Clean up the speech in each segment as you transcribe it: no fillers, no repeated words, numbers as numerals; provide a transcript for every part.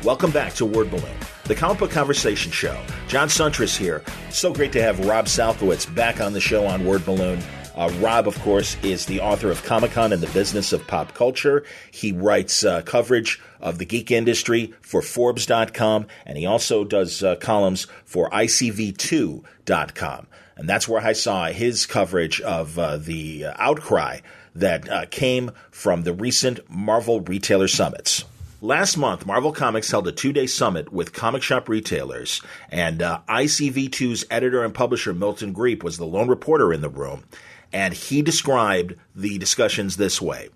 Welcome back to Word Balloon, the comic book conversation show. John Suntress here. So great to have Rob Salkowitz back on the show on Word Balloon. Rob, of course, is the author of Comic-Con and the Business of Pop Culture. He writes coverage of the geek industry for Forbes.com, and he also does columns for ICV2.com. And that's where I saw his coverage of the outcry that came from the recent Marvel retailer summits. Last month, Marvel Comics held a 2-day summit with comic shop retailers, and ICV2's editor and publisher Milton Griep was the lone reporter in the room, and he described the discussions this way.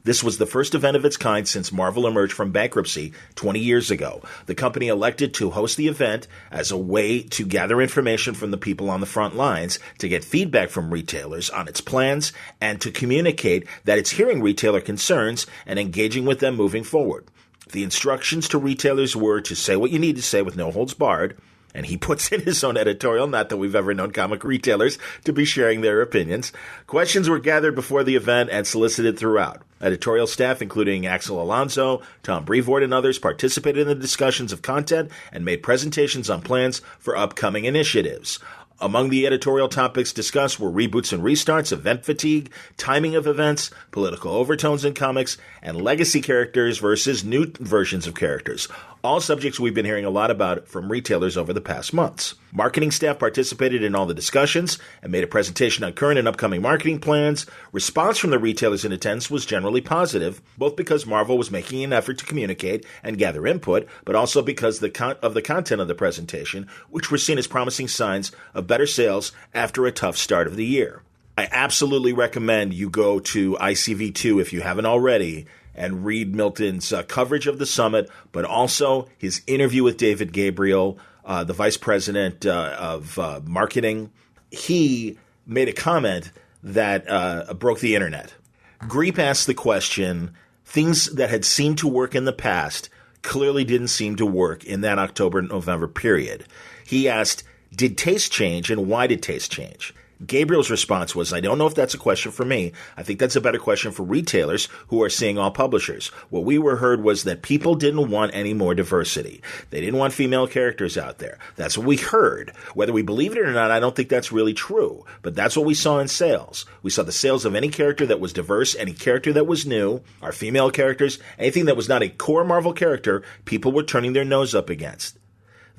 This was the first event of its kind since Marvel emerged from bankruptcy 20 years ago. The company elected to host the event as a way to gather information from the people on the front lines, to get feedback from retailers on its plans, and to communicate that it's hearing retailer concerns and engaging with them moving forward. The instructions to retailers were to say what you need to say with no holds barred, and he puts in his own editorial, not that we've ever known comic retailers to be sharing their opinions. Questions were gathered before the event and solicited throughout. Editorial staff, including Axel Alonso, Tom Brevoort, and others, participated in the discussions of content and made presentations on plans for upcoming initiatives. Among the editorial topics discussed were reboots and restarts, event fatigue, timing of events, political overtones in comics, and legacy characters versus new versions of characters. All subjects we've been hearing a lot about from retailers over the past months. Marketing staff participated in all the discussions and made a presentation on current and upcoming marketing plans. Response from the retailers in attendance was generally positive, both because Marvel was making an effort to communicate and gather input, but also because of the content of the presentation, which were seen as promising signs of better sales after a tough start of the year. I absolutely recommend you go to ICV2 if you haven't already and read Milton's coverage of the summit, but also his interview with David Gabriel, the vice president of marketing. He made a comment that broke the internet. Griep asked the question, things that had seemed to work in the past clearly didn't seem to work in that October-November period. He asked, did taste change, and why did taste change? Gabriel's response was, I don't know if that's a question for me. I think that's a better question for retailers who are seeing all publishers. What we heard was that people didn't want any more diversity. They didn't want female characters out there. That's what we heard. Whether we believe it or not, I don't think that's really true. But that's what we saw in sales. We saw the sales of any character that was diverse, any character that was new, our female characters, anything that was not a core Marvel character, people were turning their nose up against.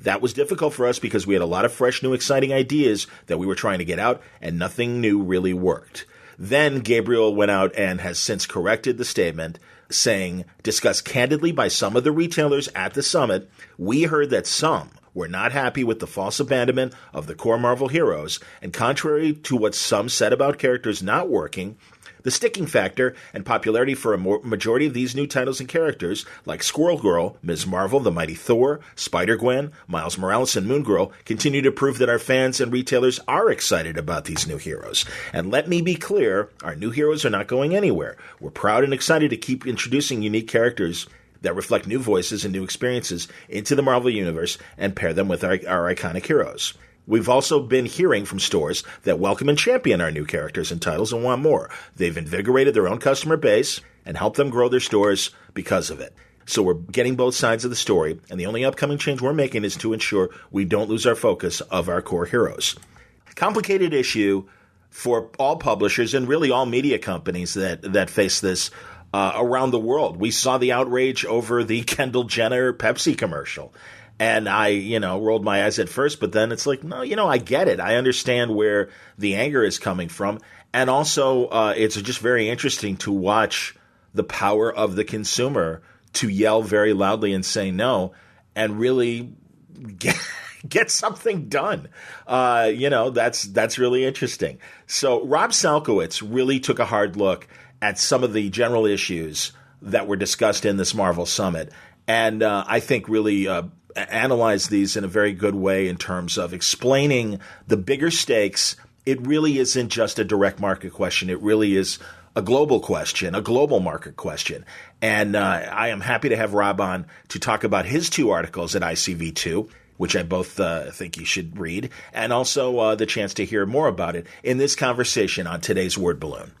That was difficult for us because we had a lot of fresh, new, exciting ideas that we were trying to get out, and nothing new really worked. Then Gabriel went out and has since corrected the statement, saying, discussed candidly by some of the retailers at the summit, we heard that some were not happy with the false abandonment of the core Marvel heroes, and contrary to what some said about characters not working, the sticking factor and popularity for a majority of these new titles and characters, like Squirrel Girl, Ms. Marvel, The Mighty Thor, Spider-Gwen, Miles Morales, and Moon Girl, continue to prove that our fans and retailers are excited about these new heroes. And let me be clear, our new heroes are not going anywhere. We're proud and excited to keep introducing unique characters that reflect new voices and new experiences into the Marvel Universe and pair them with our iconic heroes. We've also been hearing from stores that welcome and champion our new characters and titles and want more. They've invigorated their own customer base and helped them grow their stores because of it. So we're getting both sides of the story, and the only upcoming change we're making is to ensure we don't lose our focus of our core heroes. Complicated issue for all publishers and really all media companies that face this around the world. We saw the outrage over the Kendall Jenner Pepsi commercial. And I, rolled my eyes at first, but then it's like, no, I get it. I understand where the anger is coming from. And also, it's just very interesting to watch the power of the consumer to yell very loudly and say no and really get something done. That's really interesting. So Rob Salkowitz really took a hard look at some of the general issues that were discussed in this Marvel Summit. And I think really analyze these in a very good way in terms of explaining the bigger stakes. It really isn't just a direct market question. It really is a global question, a global market question. And I am happy to have Rob on to talk about his 2 articles at ICV2, which I both think you should read, and also the chance to hear more about it in this conversation on today's Word Balloon.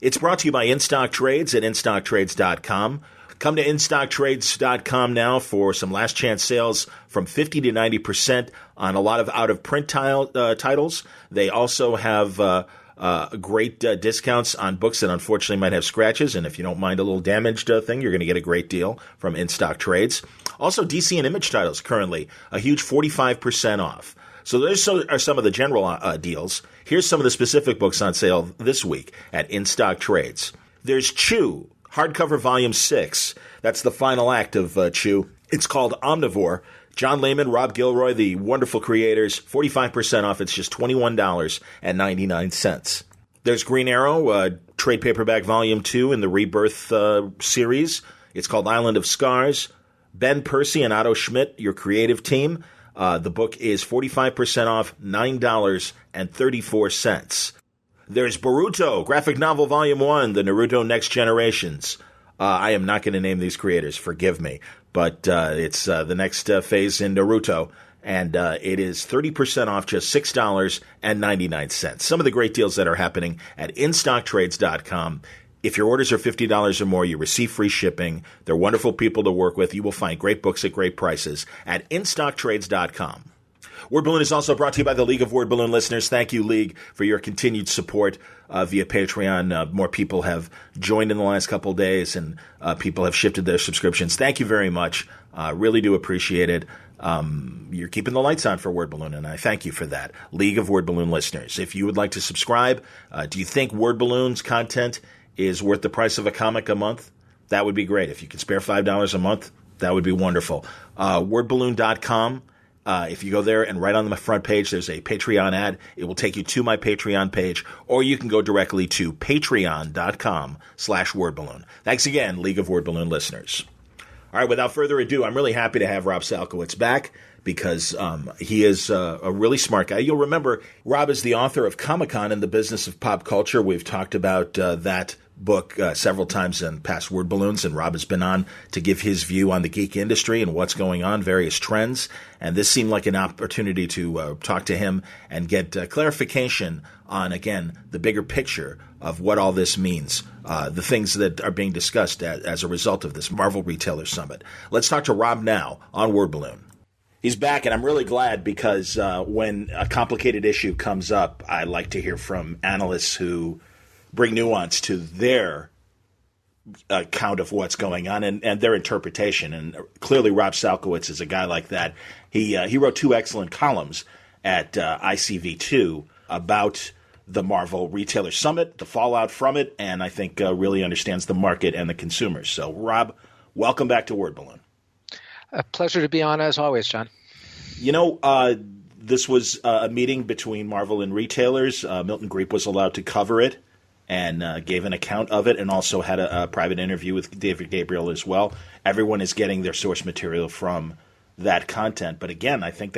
It's brought to you by In Stock Trades at InStockTrades.com. Come to instocktrades.com now for some last chance sales from 50 to 90% on a lot of out-of-print titles. They also have great discounts on books that unfortunately might have scratches. And if you don't mind a little damaged thing, you're going to get a great deal from In Stock Trades. Also, DC and Image titles currently a huge 45% off. So those are some of the general deals. Here's some of the specific books on sale this week at In Stock Trades. There's Chew, hardcover volume 6. That's the final act of Chew. It's called Omnivore. John Layman, Rob Gilroy, the wonderful creators, 45% off. It's just $21.99. There's Green Arrow, trade paperback volume 2 in the Rebirth series. It's called Island of Scars. Ben Percy and Otto Schmidt, your creative team. The book is 45% off, $9.34. There's Boruto, graphic novel volume 1, The Naruto Next Generations. I am not going to name these creators, forgive me, but it's the next phase in Naruto, and it is 30% off, just $6.99. Some of the great deals that are happening at instocktrades.com. If your orders are $50 or more, you receive free shipping. They're wonderful people to work with. You will find great books at great prices at instocktrades.com. Word Balloon is also brought to you by the League of Word Balloon listeners. Thank you, League, for your continued support via Patreon. More people have joined in the last couple of days, and people have shifted their subscriptions. Thank you very much. Really do appreciate it. You're keeping the lights on for Word Balloon, and I thank you for that. League of Word Balloon listeners, if you would like to subscribe, do you think Word Balloon's content is worth the price of a comic a month? That would be great. If you can spare $5 a month, that would be wonderful. Wordballoon.com. If you go there and right on the front page, there's a Patreon ad. It will take you to my Patreon page, or you can go directly to patreon.com/wordballoon. Thanks again, League of Word Balloon listeners. All right, without further ado, I'm really happy to have Rob Salkowitz back because he is a really smart guy. You'll remember Rob is the author of Comic-Con and the Business of Pop Culture. We've talked about that book several times in past Word Balloons, and Rob has been on to give his view on the geek industry and what's going on, various trends. And this seemed like an opportunity to talk to him and get clarification on, again, the bigger picture of what all this means, the things that are being discussed as a result of this Marvel Retailer Summit. Let's talk to Rob now on Word Balloon. He's back, and I'm really glad because when a complicated issue comes up, I like to hear from analysts who bring nuance to their account of what's going on and their interpretation. And clearly Rob Salkowitz is a guy like that. He wrote 2 excellent columns at ICV2 about the Marvel Retailer Summit, the fallout from it, and I think really understands the market and the consumers. So, Rob, welcome back to Word Balloon. A pleasure to be on, as always, John. You know, this was a meeting between Marvel and retailers. Milton Griep was allowed to cover it and gave an account of it, and also had a private interview with David Gabriel as well. Everyone is getting their source material from that content. But again, I think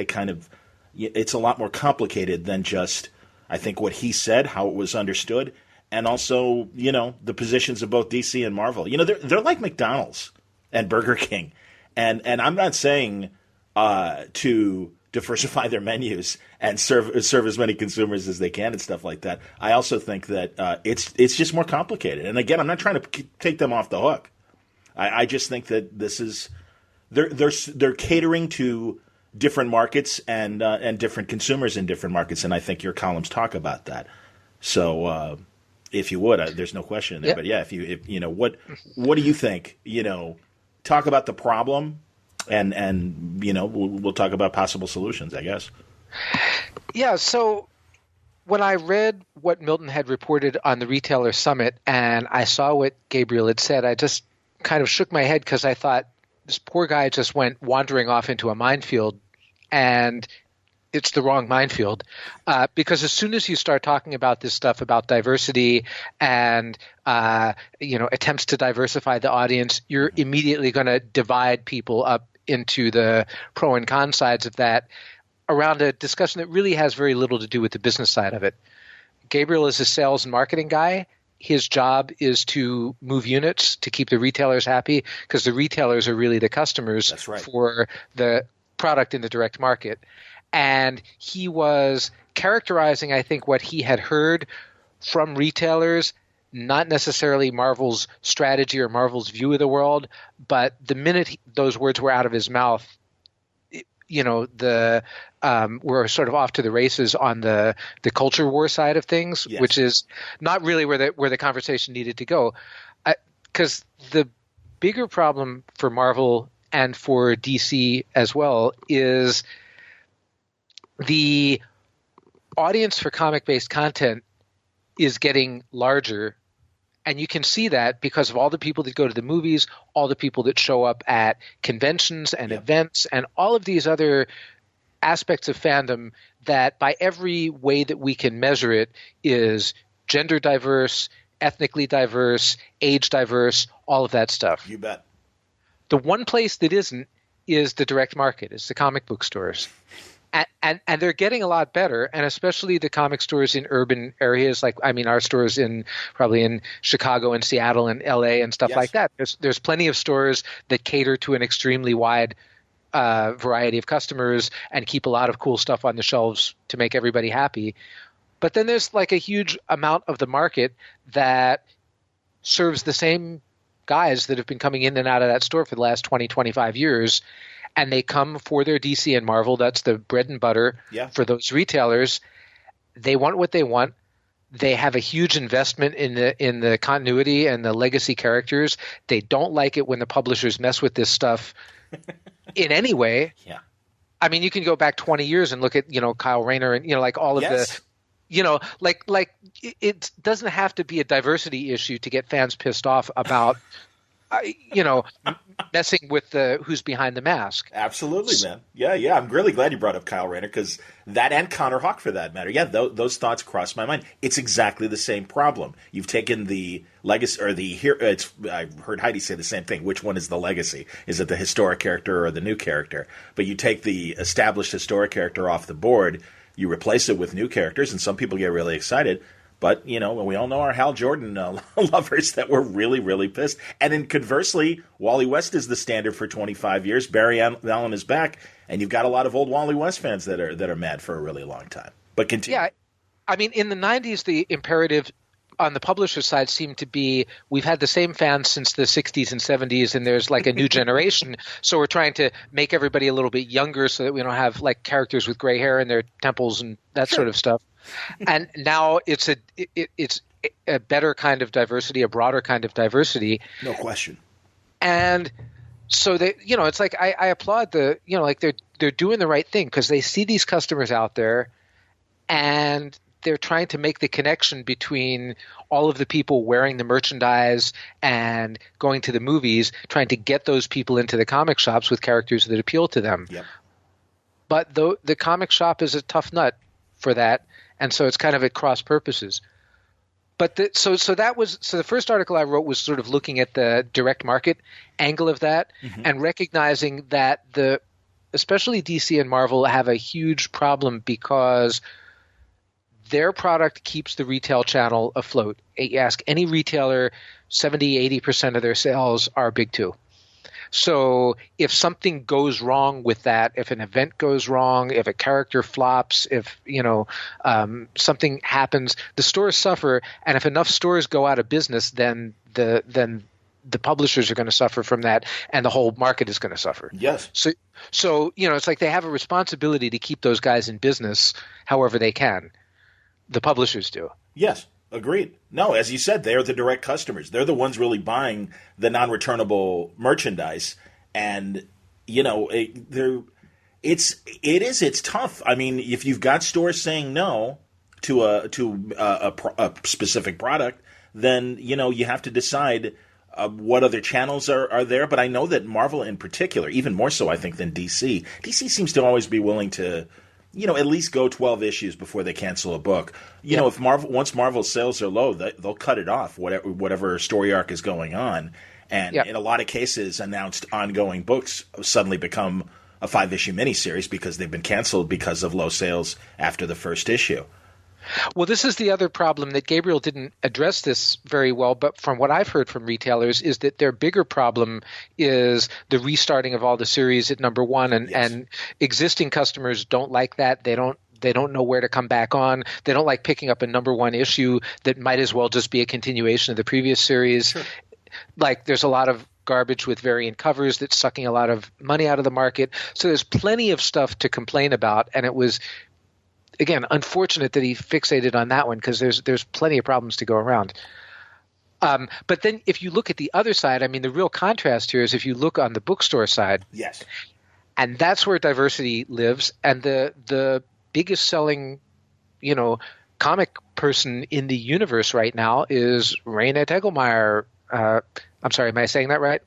it's a lot more complicated than just, I think, what he said, how it was understood, and also, you know, the positions of both DC and Marvel. You know, they're like McDonald's and Burger King. And I'm not saying to diversify their menus and serve as many consumers as they can and stuff like that. I also think that it's just more complicated. And again, I'm not trying to take them off the hook. I just think that this is they're catering to different markets and different consumers in different markets, and I think your columns talk about that. So if you would, there's no question in there. Yep. But yeah, if you know what do you think? You know, talk about the problem. And you know, we'll talk about possible solutions, I guess. Yeah, so when I read what Milton had reported on the Retailer Summit and I saw what Gabriel had said, I just kind of shook my head because I thought this poor guy just went wandering off into a minefield, and it's the wrong minefield. Because as soon as you start talking about this stuff about diversity and attempts to diversify the audience, you're immediately going to divide people up into the pro and con sides of that around a discussion that really has very little to do with the business side of it. Gabriel is a sales and marketing guy. His job is to move units, to keep the retailers happy, because the retailers are really the customers for the product in the direct market. And he was characterizing, I think, what he had heard from retailers not necessarily Marvel's strategy or Marvel's view of the world, but the minute those words were out of his mouth, we're sort of off to the races on the culture war side of things, yes. Which is not really where the conversation needed to go. Because the bigger problem for Marvel and for DC as well is the audience for comic-based content is getting larger. And you can see that because of all the people that go to the movies, all the people that show up at conventions and events, and all of these other aspects of fandom that by every way that we can measure it is gender diverse, ethnically diverse, age diverse, all of that stuff. You bet. The one place that isn't is the direct market, is the comic book stores. And they're getting a lot better, and especially the comic stores in urban areas, our stores probably in Chicago and Seattle and LA and stuff like that. There's plenty of stores that cater to an extremely wide variety of customers and keep a lot of cool stuff on the shelves to make everybody happy. But then there's like a huge amount of the market that serves the same guys that have been coming in and out of that store for the last 20, 25 years. And they come for their DC and Marvel. That's the bread and butter for those retailers. They want what they want. They have a huge investment in the continuity and the legacy characters. They don't like it when the publishers mess with this stuff in any way. Yeah. I mean, you can go back 20 years and look at, Kyle Rayner and, like all of the it doesn't have to be a diversity issue to get fans pissed off about messing with who's behind the mask. Absolutely, man. Yeah. I'm really glad you brought up Kyle Rayner, because that, and Connor Hawke for that matter. Yeah, those thoughts crossed my mind. It's exactly the same problem. You've taken the legacy, or I heard Heidi say the same thing. Which one is the legacy? Is it the historic character or the new character? But you take the established historic character off the board, you replace it with new characters, and some people get really excited. But, we all know our Hal Jordan lovers that were really, really pissed. And then conversely, Wally West is the standard for 25 years. Barry Allen is back, and you've got a lot of old Wally West fans that are mad for a really long time. But continue. Yeah, I mean, in the 90s, the imperative on the publisher side seemed to be, we've had the same fans since the 60s and 70s, and there's like a new generation. So we're trying to make everybody a little bit younger so that we don't have like characters with gray hair in their temples and that sort of stuff. And now it's a better kind of diversity, a broader kind of diversity. No question. And so they, it's like I applaud they're doing the right thing, because they see these customers out there, and they're trying to make the connection between all of the people wearing the merchandise and going to the movies, trying to get those people into the comic shops with characters that appeal to them. Yep. But the comic shop is a tough nut for that. And so it's kind of at cross purposes. But so the first article I wrote was sort of looking at the direct market angle of that, and recognizing that especially DC and Marvel have a huge problem because their product keeps the retail channel afloat. You ask any retailer, 70-80% of their sales are big two. So if something goes wrong with that, if an event goes wrong, if a character flops, if something happens, the stores suffer. And if enough stores go out of business, then the publishers are going to suffer from that, and the whole market is going to suffer. Yes. So it's like they have a responsibility to keep those guys in business however they can. The publishers do. Yes. Agreed. No, as you said, they're the direct customers. They're the ones really buying the non-returnable merchandise, and it's tough. I mean, if you've got stores saying no to a specific product, then you have to decide what other channels are there. But I know that Marvel in particular, even more so, I think, than DC. DC seems to always be willing to at least go 12 issues before they cancel a book. If once Marvel's sales are low, they'll cut it off, whatever story arc is going on. And in a lot of cases, announced ongoing books suddenly become a 5-issue miniseries because they've been canceled because of low sales after the first issue. Well, this is the other problem that Gabriel didn't address this very well, but from what I've heard from retailers is that their bigger problem is the restarting of all the series at number one, and existing customers don't like that. They They don't know where to come back on. They don't like picking up a number one issue that might as well just be a continuation of the previous series. Sure. Like there's a lot of garbage with variant covers that's sucking a lot of money out of the market. So there's plenty of stuff to complain about. And it was, again, unfortunate that he fixated on that one because there's plenty of problems to go around. But then if you look at the other side, I mean, the real contrast here is if you look on the bookstore side. Yes. And that's where diversity lives. And the biggest selling, comic person in the universe right now is Raina Tegelmeier. I'm sorry, am I saying that right?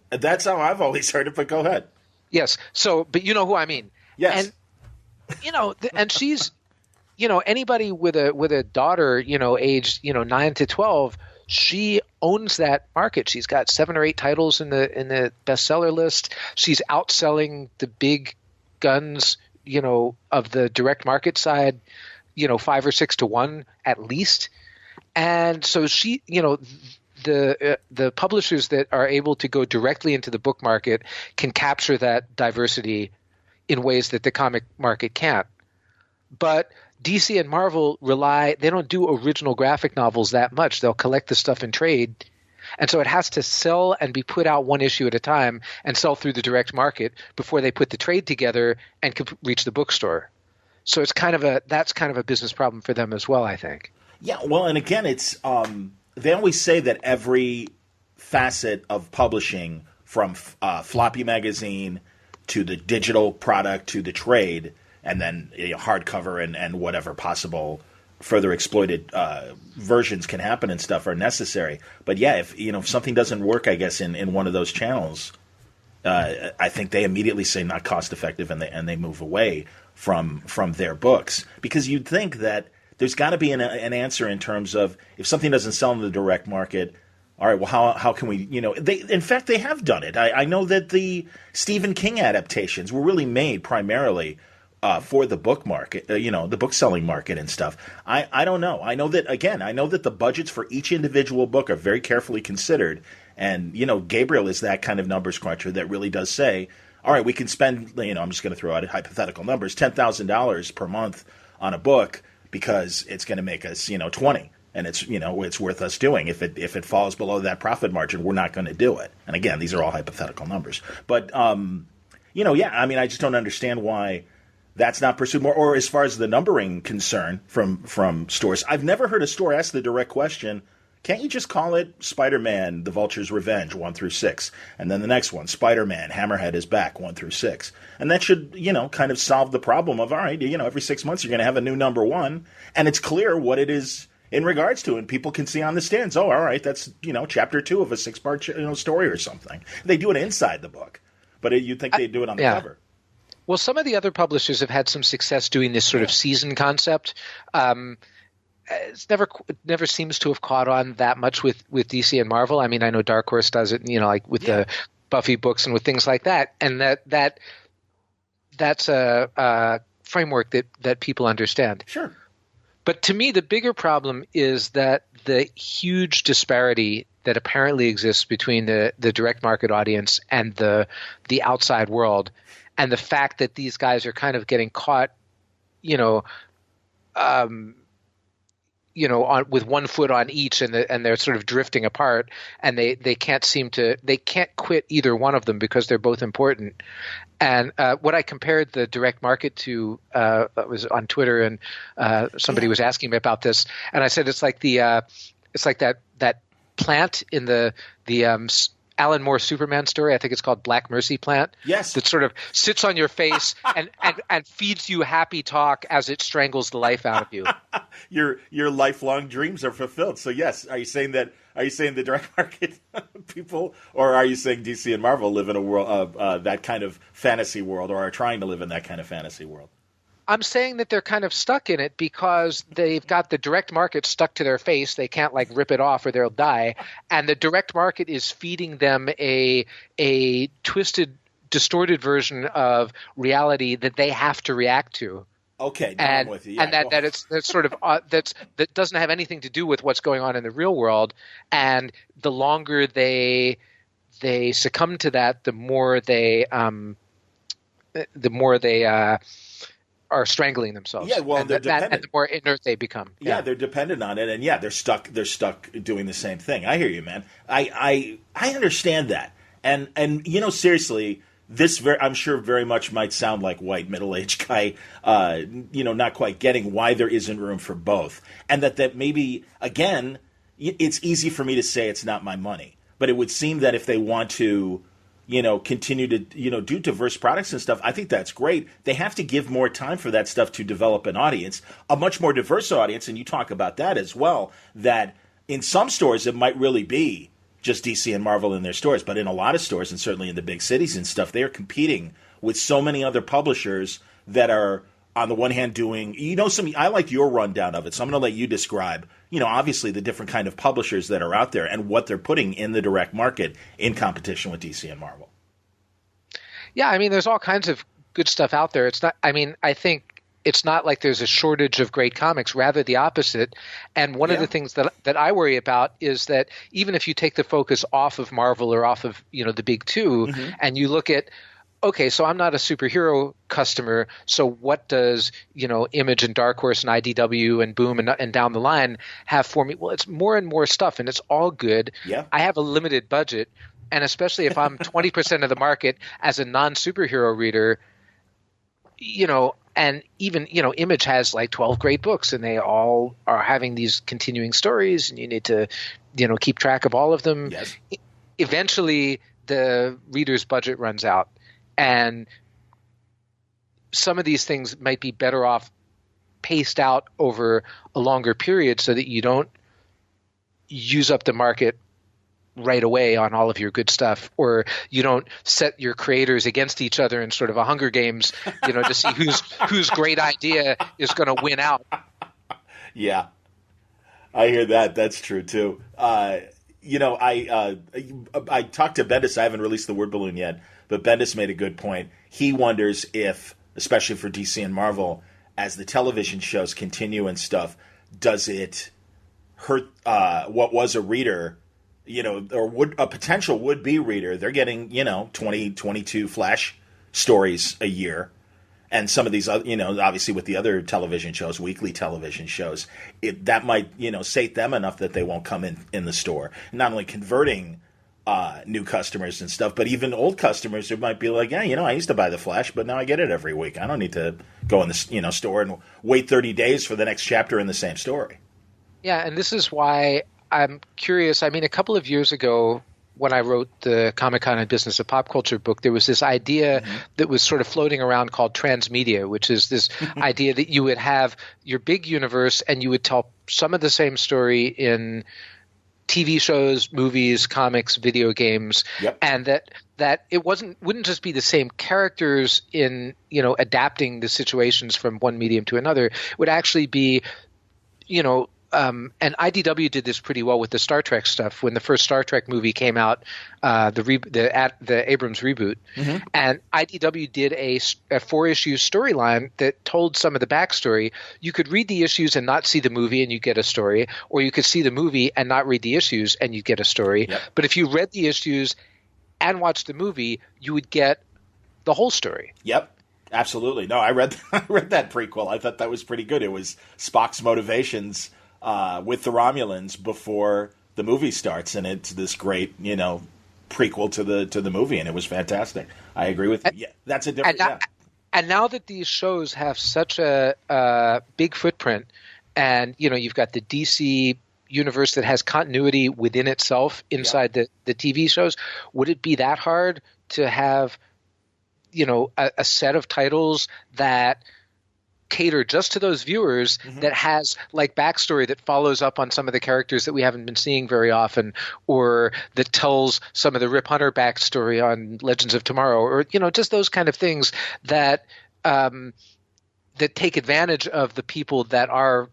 That's how I've always heard it, but go ahead. Yes. So, but you know who I mean. Yes. And, and she's, anybody with a daughter, aged, 9 to 12, she owns that market. She's got 7 or 8 titles in the bestseller list. She's outselling the big guns, of the direct market side, 5 or 6 to 1 at least. And so she, the publishers that are able to go directly into the book market can capture that diversity in ways that the comic market can't. But DC and Marvel they don't do original graphic novels that much. They'll collect the stuff in trade. And so it has to sell and be put out one issue at a time and sell through the direct market before they put the trade together and can reach the bookstore. So it's that's kind of a business problem for them as well, I think. Yeah, well, and again, it's they always say that every facet of publishing, from floppy magazine to the digital product to the trade, and then hardcover and whatever possible further exploited versions can happen and stuff are necessary. But yeah, if something doesn't work, I guess in one of those channels, I think they immediately say not cost effective and they move away from their books, because you'd think that there's got to be an answer in terms of if something doesn't sell in the direct market. All right, well, how can we, in fact, they have done it. I know that the Stephen King adaptations were really made primarily for the book market, the book selling market and stuff. I don't know. I know that the budgets for each individual book are very carefully considered. And, Gabriel is that kind of numbers cruncher that really does say, all right, we can spend, I'm just going to throw out hypothetical numbers, $10,000 per month on a book because it's going to make us, 20. And it's, it's worth us doing. If it falls below that profit margin, we're not going to do it. And again, these are all hypothetical numbers. But, I just don't understand why that's not pursued more. Or as far as the numbering concern from stores, I've never heard a store ask the direct question, can't you just call it Spider-Man, The Vulture's Revenge, 1 through 6? And then the next one, Spider-Man, Hammerhead is Back, 1 through 6. And that should, kind of solve the problem of, all right, every 6 months you're going to have a new number one. And it's clear what it is in regards to, and people can see on the stands, oh, all right, that's, chapter 2 of a 6-part, story or something. They do it inside the book, but you'd think they'd do it on the cover. Well, some of the other publishers have had some success doing this sort of season concept. It's never seems to have caught on that much with DC and Marvel. I mean, I know Dark Horse does it, like with the Buffy books and with things like that. And that's a framework that people understand. Sure. But to me, the bigger problem is that the huge disparity that apparently exists between the direct market audience and the outside world, and the fact that these guys are kind of getting caught, with one foot on each, and they're sort of drifting apart, and they can't quit either one of them because they're both important. And what I compared the direct market to was on Twitter, and somebody was asking me about this, and I said it's like that plant in the Alan Moore Superman story. I think it's called Black Mercy Plant. Yes. That sort of sits on your face and feeds you happy talk as it strangles the life out of you. Your lifelong dreams are fulfilled. So yes, are you saying the direct market people, or are you saying DC and Marvel live in a world that kind of fantasy world, or are trying to live in that kind of fantasy world? I'm saying that they're kind of stuck in it because they've got the direct market stuck to their face. They can't rip it off or they'll die. And the direct market is feeding them a twisted, distorted version of reality that they have to react to. Okay, now I'm with you. Yeah, and that's sort of that doesn't have anything to do with what's going on in the real world. And the longer they succumb to that, the more they are strangling themselves. Yeah, well, and they're dependent. and the more inert they become. Yeah, they're dependent on it, and they're stuck doing the same thing. I hear you, man. I understand that, and seriously, I'm sure very much might sound like white middle-aged guy, not quite getting why there isn't room for both, and that maybe again, it's easy for me to say it's not my money, but it would seem that if they want to continue to, do diverse products and stuff, I think that's great. They have to give more time for that stuff to develop an audience, a much more diverse audience. And you talk about that as well, that in some stores, it might really be just DC and Marvel in their stores. But in a lot of stores, and certainly in the big cities and stuff, they're competing with so many other publishers that are, on the one hand, doing, I like your rundown of it. So I'm going to let you describe, obviously the different kind of publishers that are out there and what they're putting in the direct market in competition with DC and Marvel. Yeah, I mean, there's all kinds of good stuff out there. I think it's not like there's a shortage of great comics, rather the opposite. And one of the things that I worry about is that even if you take the focus off of Marvel or off of, the big two, and you look at, okay, so I'm not a superhero customer, so what does, Image and Dark Horse and IDW and Boom and down the line have for me? Well, it's more and more stuff, and it's all good. Yeah. I have a limited budget, and especially if I'm 20% of the market as a non-superhero reader, and even, Image has like 12 great books, and they all are having these continuing stories, and you need to, keep track of all of them. Yes. Eventually, the reader's budget runs out. And some of these things might be better off paced out over a longer period so that you don't use up the market right away on all of your good stuff, or you don't set your creators against each other in sort of a Hunger Games, to see whose great idea is going to win out. Yeah, I hear that. That's true too. I talked to Bendis. I haven't released the word balloon yet. But Bendis made a good point. He wonders if, especially for DC and Marvel, as the television shows continue and stuff, does it hurt what was a reader, or a potential would-be reader? They're getting, 20, 22 Flash stories a year. And some of these, obviously with the other television shows, weekly television shows, that might, sate them enough that they won't come in the store. Not only converting new customers and stuff, but even old customers who might be like, I used to buy the Flash, but now I get it every week. I don't need to go in the store and wait 30 days for the next chapter in the same story. Yeah, and this is why I'm curious. I mean, a couple of years ago, when I wrote the Comic-Con and Business of Pop Culture book, there was this idea that was sort of floating around called transmedia, which is this idea that you would have your big universe and you would tell some of the same story in TV shows, movies, comics, video games, and that it wouldn't just be the same characters in, adapting the situations from one medium to another. It would actually be, and IDW did this pretty well with the Star Trek stuff. When the first Star Trek movie came out, the Abrams reboot, and IDW did a 4-issue storyline that told some of the backstory. You could read the issues and not see the movie, and you get a story, or you could see the movie and not read the issues, and you get a story. Yep. But if you read the issues and watched the movie, you would get the whole story. Yep. Absolutely. No, I read that prequel. I thought that was pretty good. It was Spock's motivations with the Romulans before the movie starts, and it's this great, prequel to the movie, and it was fantastic. I agree with you. Yeah, that's a different. And now that these shows have such a big footprint, and you've got the DC universe that has continuity within itself inside the TV shows, would it be that hard to have a set of titles that cater just to those viewers, that has like backstory that follows up on some of the characters that we haven't been seeing very often, or that tells some of the Rip Hunter backstory on Legends of Tomorrow, or just those kind of things that that take advantage of the people that are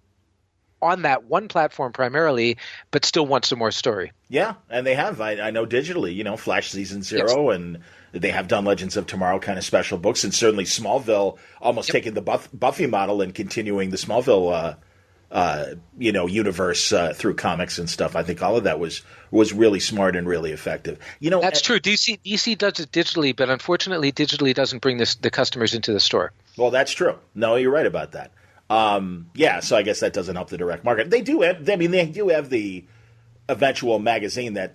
on that one platform primarily, but still want some more story. Yeah, and they have. I know digitally, Flash Season 0, and they have done Legends of Tomorrow kind of special books, and certainly Smallville, almost taking the Buffy model and continuing the Smallville, universe through comics and stuff. I think all of that was really smart and really effective. That's true. DC does it digitally, but unfortunately, digitally doesn't bring the customers into the store. Well, that's true. No, you're right about that. So I guess that doesn't help the direct market. They do have the eventual magazine that,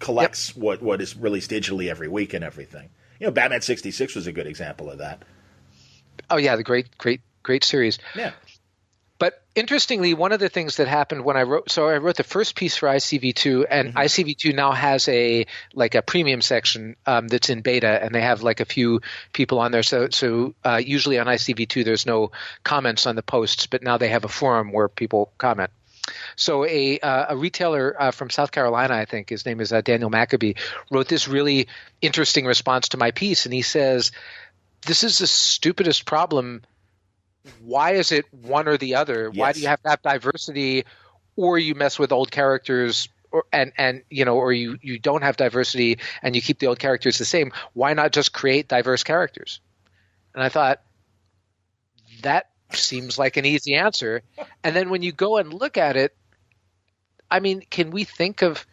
collects what is released digitally every week and everything. Batman 66 was a good example of that. Oh yeah, the great series. Yeah. But interestingly, one of the things that happened when I wrote the first piece for ICV2, and ICV2 now has a premium section that's in beta, and they have a few people on there. So usually on ICV2 there's no comments on the posts, but now they have a forum where people comment. So a retailer from South Carolina, I think his name is Daniel Maccabee, wrote this really interesting response to my piece, and he says, "This is the stupidest problem. Why is it one or the other? Yes. Why do you have to have diversity, or you mess with old characters, or you don't have diversity and you keep the old characters the same? Why not just create diverse characters?" And I thought, that seems like an easy answer. And then when you go and look at it, I mean, can we think of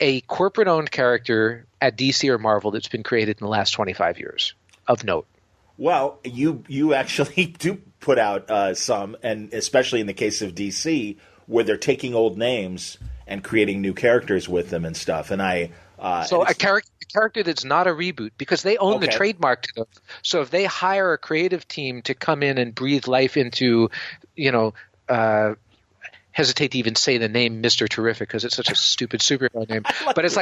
a corporate-owned character at DC or Marvel that's been created in the last 25 years of note? Well, you actually do put out some, and especially in the case of DC, where they're taking old names and creating new characters with them and stuff. And a character that's not a reboot, because they own the trademark to them. So if they hire a creative team to come in and breathe life into, hesitate to even say the name Mr. Terrific because it's such a stupid superhero name. But it's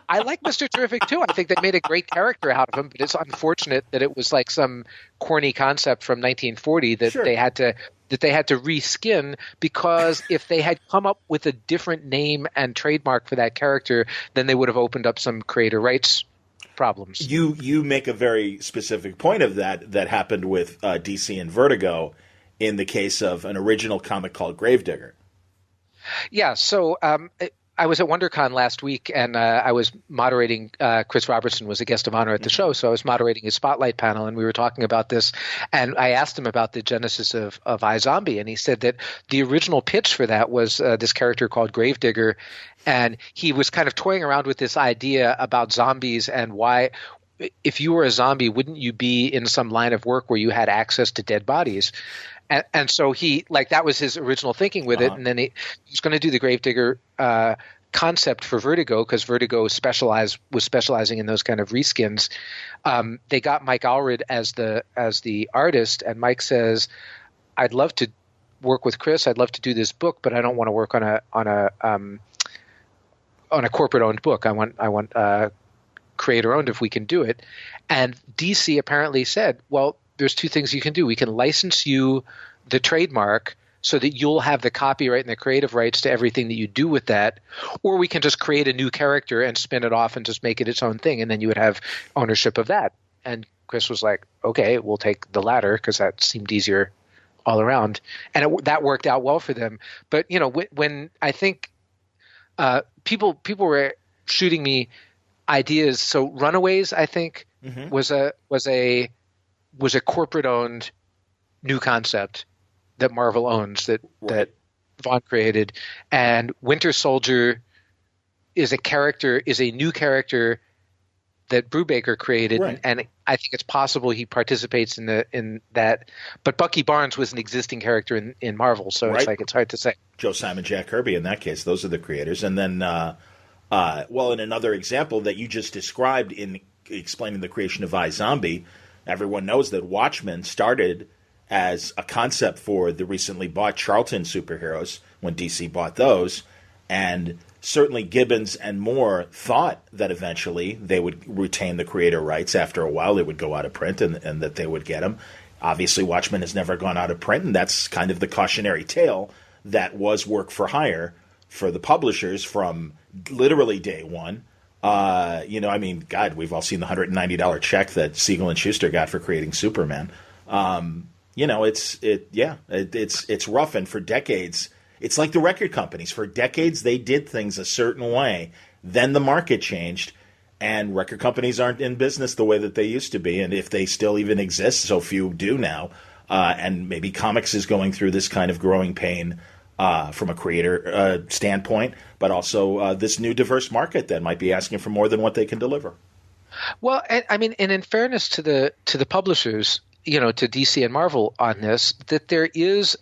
I like Mr. Terrific too. I think they made a great character out of him, but it's unfortunate that it was like some corny concept from 1940 that they had to reskin, because if they had come up with a different name and trademark for that character, then they would have opened up some creator rights problems. You make a very specific point of that happened with DC and Vertigo in the case of an original comic called Gravedigger. Yeah, so I was at WonderCon last week, and I was moderating. Chris Robertson was a guest of honor at the show, so I was moderating his spotlight panel, and we were talking about this. And I asked him about the genesis of iZombie, and he said that the original pitch for that was this character called Gravedigger, and he was kind of toying around with this idea about zombies and why, if you were a zombie, wouldn't you be in some line of work where you had access to dead bodies? And so he, that was his original thinking with it. And then he was going to do the Gravedigger concept for Vertigo, because Vertigo was specializing in those kind of reskins. They got Mike Allred as the artist, and Mike says, "I'd love to work with Chris. I'd love to do this book, but I don't want to work on a corporate owned book. I want creator owned if we can do it." And DC apparently said, "Well, there's two things you can do. We can license you the trademark so that you'll have the copyright and the creative rights to everything that you do with that, or we can just create a new character and spin it off and just make it its own thing, and then you would have ownership of that." And Chris was like, "Okay, we'll take the latter," because that seemed easier all around. And that worked out well for them. But, when I think people were shooting me ideas, so Runaways, I think, was a corporate-owned new concept that Marvel owns that Vaughn created, and Winter Soldier is a new character that Brubaker created, and I think it's possible he participates in that. But Bucky Barnes was an existing character in Marvel, so it's hard to say. Joe Simon, Jack Kirby, in that case, those are the creators. And then, in another example that you just described in explaining the creation of iZombie, everyone knows that Watchmen started as a concept for the recently bought Charlton superheroes when DC bought those, and certainly Gibbons and Moore thought that eventually they would retain the creator rights. After a while, they would go out of print and that they would get them. Obviously, Watchmen has never gone out of print, and that's kind of the cautionary tale that was work for hire for the publishers from literally day one. God, we've all seen the $190 check that Siegel and Schuster got for creating Superman. It's rough, and for decades, it's like the record companies. For decades, they did things a certain way. Then the market changed, and record companies aren't in business the way that they used to be. And if they still even exist, so few do now. And maybe comics is going through this kind of growing pain from a creator standpoint, but also this new diverse market that might be asking for more than what they can deliver. Well, and in fairness to the publishers, to DC and Marvel on this, that there's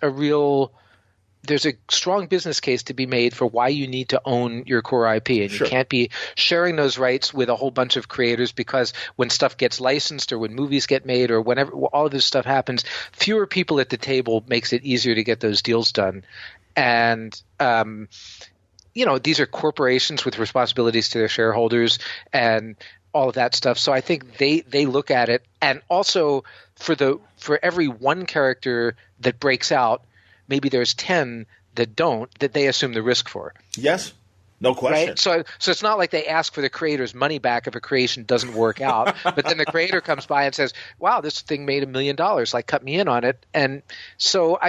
a strong business case to be made for why you need to own your core IP, and Sure. you can't be sharing those rights with a whole bunch of creators, because when stuff gets licensed or when movies get made or whenever all of this stuff happens, fewer people at the table makes it easier to get those deals done. And these are corporations with responsibilities to their shareholders and all of that stuff. So I think they look at it, and also for every one character that breaks out, maybe there's 10 that don't, that they assume the risk for. Yes, no question. Right? So it's not like they ask for the creator's money back if a creation doesn't work out, but then the creator comes by and says, wow, this thing made $1 million, like cut me in on it. And so,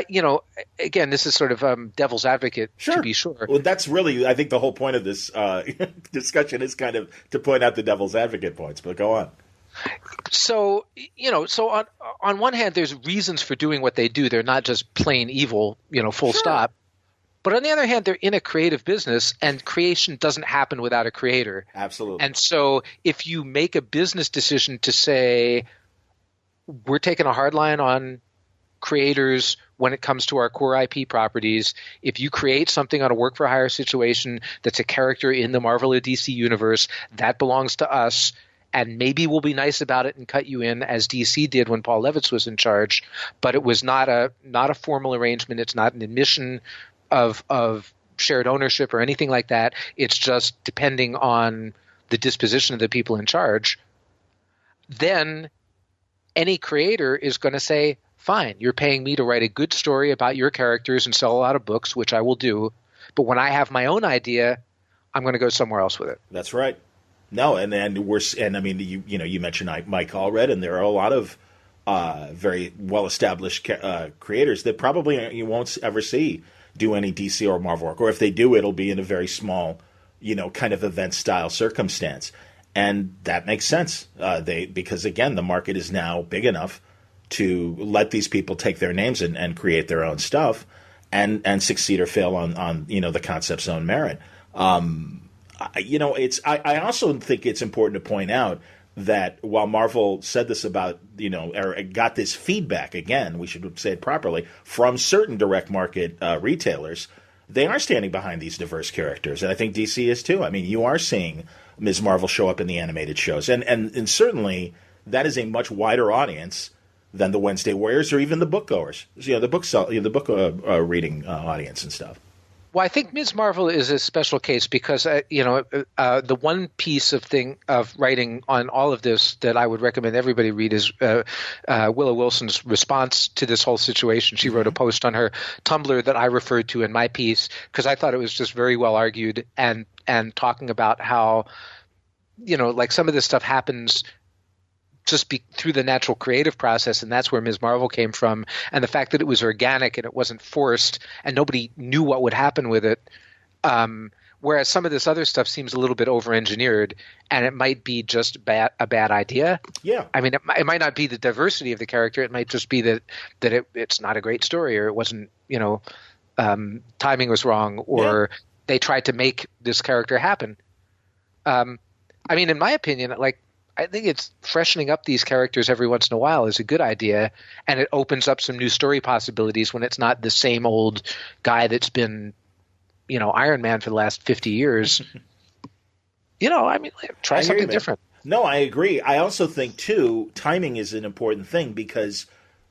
again, this is sort of devil's advocate, to be sure. Well, that's really, I think the whole point of this discussion is kind of to point out the devil's advocate points, but go on. So, on one hand, there's reasons for doing what they do. They're not just plain evil, full stop. But on the other hand, they're in a creative business, and creation doesn't happen without a creator. Absolutely. And so if you make a business decision to say, we're taking a hard line on creators when it comes to our core IP properties, if you create something on a work-for-hire situation that's a character in the Marvel or DC universe, that belongs to us. And maybe we'll be nice about it and cut you in, as DC did when Paul Levitz was in charge. But it was not a formal arrangement. It's not an admission of shared ownership or anything like that. It's just depending on the disposition of the people in charge. Then any creator is going to say, fine, you're paying me to write a good story about your characters and sell a lot of books, which I will do. But when I have my own idea, I'm going to go somewhere else with it. That's right. No, and I mean, you mentioned Mike Allred, and there are a lot of very well-established creators that probably you won't ever see do any DC or Marvel work, or if they do, it'll be in a very small, kind of event-style circumstance, and that makes sense. Because again, the market is now big enough to let these people take their names and create their own stuff, and succeed or fail on the concept's own merit. I also think it's important to point out that while Marvel said this about, or got this feedback, again, we should say it properly, from certain direct market retailers, they are standing behind these diverse characters. And I think DC is too. I mean, you are seeing Ms. Marvel show up in the animated shows. And certainly that is a much wider audience than the Wednesday Warriors or even the bookgoers, the book reading audience and stuff. Well, I think Ms. Marvel is a special case because, the one piece of writing on all of this that I would recommend everybody read is Willow Wilson's response to this whole situation. She wrote a post on her Tumblr that I referred to in my piece because I thought it was just very well argued and talking about how, like some of this stuff happens just through the natural creative process, and that's where Ms. Marvel came from. And the fact that it was organic and it wasn't forced and nobody knew what would happen with it, whereas some of this other stuff seems a little bit over-engineered, and it might be just a bad idea. Yeah. I mean, it might not be the diversity of the character. It might just be that it's not a great story, or it wasn't, timing was wrong, or they tried to make this character happen. I mean, in my opinion, I think it's freshening up these characters every once in a while is a good idea, and it opens up some new story possibilities when it's not the same old guy that's been, Iron Man for the last 50 years. Try something different. No, I agree. I also think, too, timing is an important thing because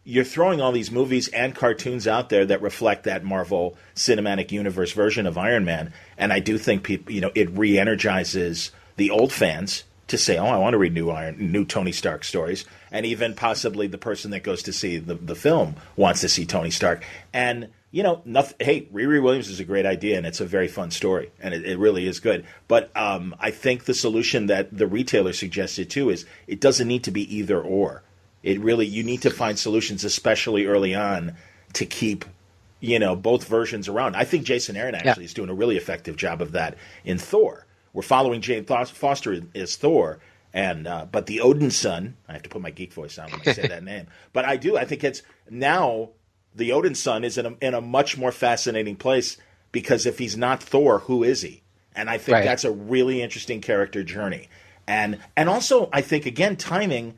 you're throwing all these movies and cartoons out there that reflect that Marvel Cinematic Universe version of Iron Man, and I do think people, it re-energizes the old fans to say, oh, I want to read new Tony Stark stories. And even possibly the person that goes to see the film wants to see Tony Stark. And, hey, Riri Williams is a great idea, and it's a very fun story. And it really is good. But I think the solution that the retailer suggested, too, is it doesn't need to be either or. You need to find solutions, especially early on, to keep, both versions around. I think Jason Aaron actually is doing a really effective job of that in Thor. We're following Jane Foster as Thor, but the Odin son, I have to put my geek voice on when I say that name, but I think it's now the Odin son is in a much more fascinating place because if he's not Thor, who is he? And I think that's a really interesting character journey. And also, I think, again, timing,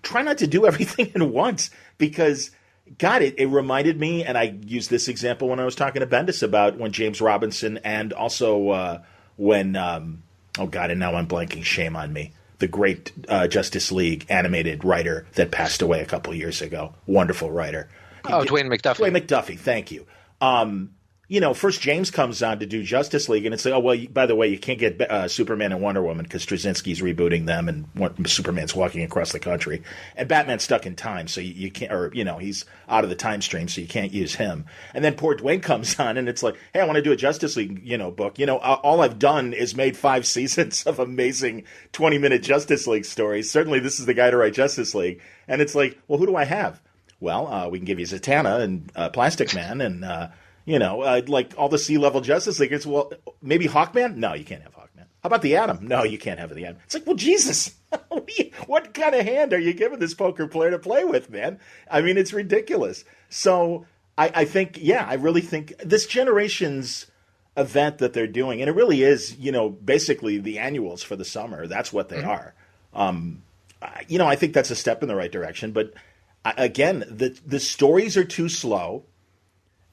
try not to do everything at once because, God, it reminded me, and I used this example when I was talking to Bendis about when James Robinson and also when, oh God, and now I'm blanking, shame on me, the great Justice League animated writer that passed away a couple years ago. Wonderful writer. Dwayne McDuffie. Dwayne McDuffie, thank you. First James comes on to do Justice League, and it's like, oh, well, by the way, you can't get Superman and Wonder Woman because Straczynski's rebooting them, and Superman's walking across the country. And Batman's stuck in time, so you can't, or, he's out of the time stream, so you can't use him. And then poor Dwayne comes on, and it's like, hey, I want to do a Justice League, book. All I've done is made 5 seasons of amazing 20-minute Justice League stories. Certainly this is the guy to write Justice League. And it's like, well, who do I have? Well, we can give you Zatanna and Plastic Man and like all the C-level Justice Leaguers. Well, maybe Hawkman? No, you can't have Hawkman. How about the Atom? No, you can't have the Atom. It's like, well, Jesus, what kind of hand are you giving this poker player to play with, man? I mean, it's ridiculous. So I think, I really think this generation's event that they're doing, and it really is, basically the annuals for the summer. That's what they are. I think that's a step in the right direction. But again, the stories are too slow.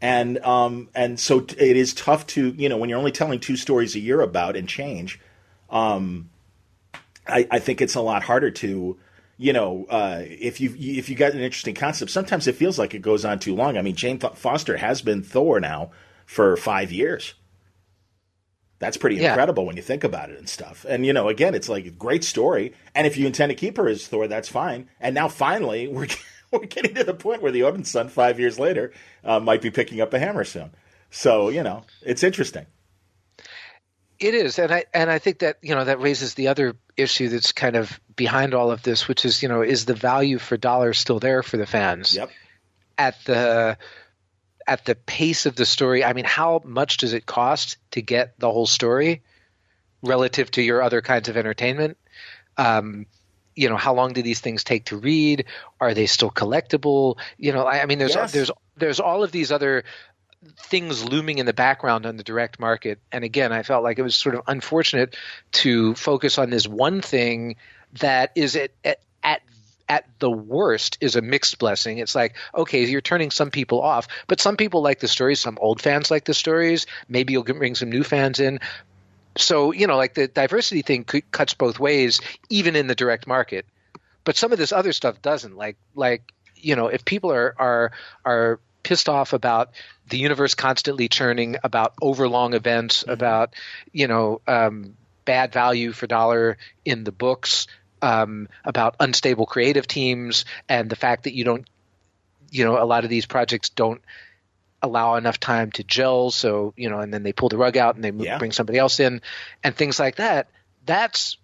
And so it is tough to, when you're only telling 2 stories a year about and change, I think it's a lot harder to, if you got an interesting concept, sometimes it feels like it goes on too long. I mean, Jane Foster has been Thor now for 5 years. That's pretty incredible when you think about it and stuff. And, again, it's like a great story. And if you intend to keep her as Thor, that's fine. And now finally we're getting to the point where the Odin's son 5 years later might be picking up a hammer soon. So, it's interesting. It is. And I think that, that raises the other issue that's kind of behind all of this, which is, is the value for dollar still there for the fans? Yep. At the pace of the story, I mean, how much does it cost to get the whole story relative to your other kinds of entertainment? How long do these things take to read? Are they still collectible? There's all of these other things looming in the background on the direct market. And again, I felt like it was sort of unfortunate to focus on this one thing that is at the worst is a mixed blessing. It's like, okay, you're turning some people off, but some people like the stories. Some old fans like the stories. Maybe you'll bring some new fans in. So, like the diversity thing cuts both ways, even in the direct market. But some of this other stuff doesn't. Like if people are pissed off about the universe constantly churning, about overlong events, about bad value for dollar in the books, about unstable creative teams, and the fact that you don't, a lot of these projects don't allow enough time to gel. So, and then they pull the rug out and they bring somebody else in and things like that. Those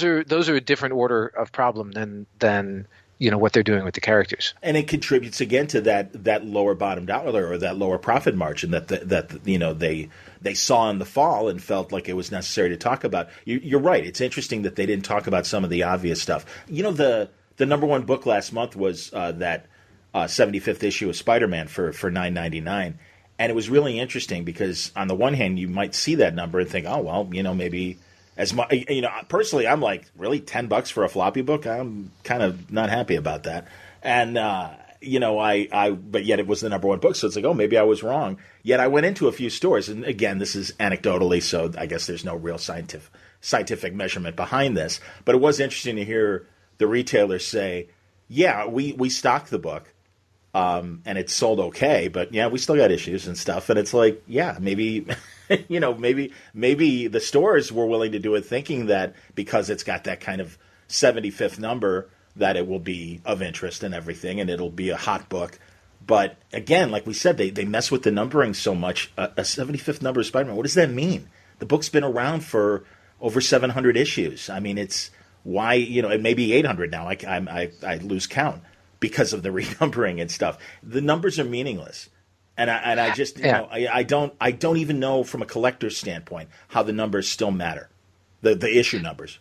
are a different order of problem than what they're doing with the characters. And it contributes again to that lower bottom dollar or that lower profit margin that they saw in the fall and felt like it was necessary to talk about. You're right. It's interesting that they didn't talk about some of the obvious stuff. The number one book last month was that 75th issue of Spider-Man for $9.99, and it was really interesting because on the one hand you might see that number and think, oh well, maybe as much. Personally, I'm like, really $10 for a floppy book? I'm kind of not happy about that. And but yet it was the number one book, so it's like, oh, maybe I was wrong. Yet I went into a few stores, and again, this is anecdotally, so I guess there's no real scientific measurement behind this. But it was interesting to hear the retailers say, yeah, we stocked the book. And it's sold okay, but we still got issues and stuff. And it's like, maybe, maybe the stores were willing to do it thinking that because it's got that kind of 75th number that it will be of interest and everything, and it'll be a hot book. But again, like we said, they mess with the numbering so much. A 75th number of Spider-Man, what does that mean? The book's been around for over 700 issues. I mean, it's why, it may be 800 now. I lose count because of the renumbering and stuff. The numbers are meaningless. And I just, I don't even know from a collector's standpoint how the numbers still matter, the issue numbers.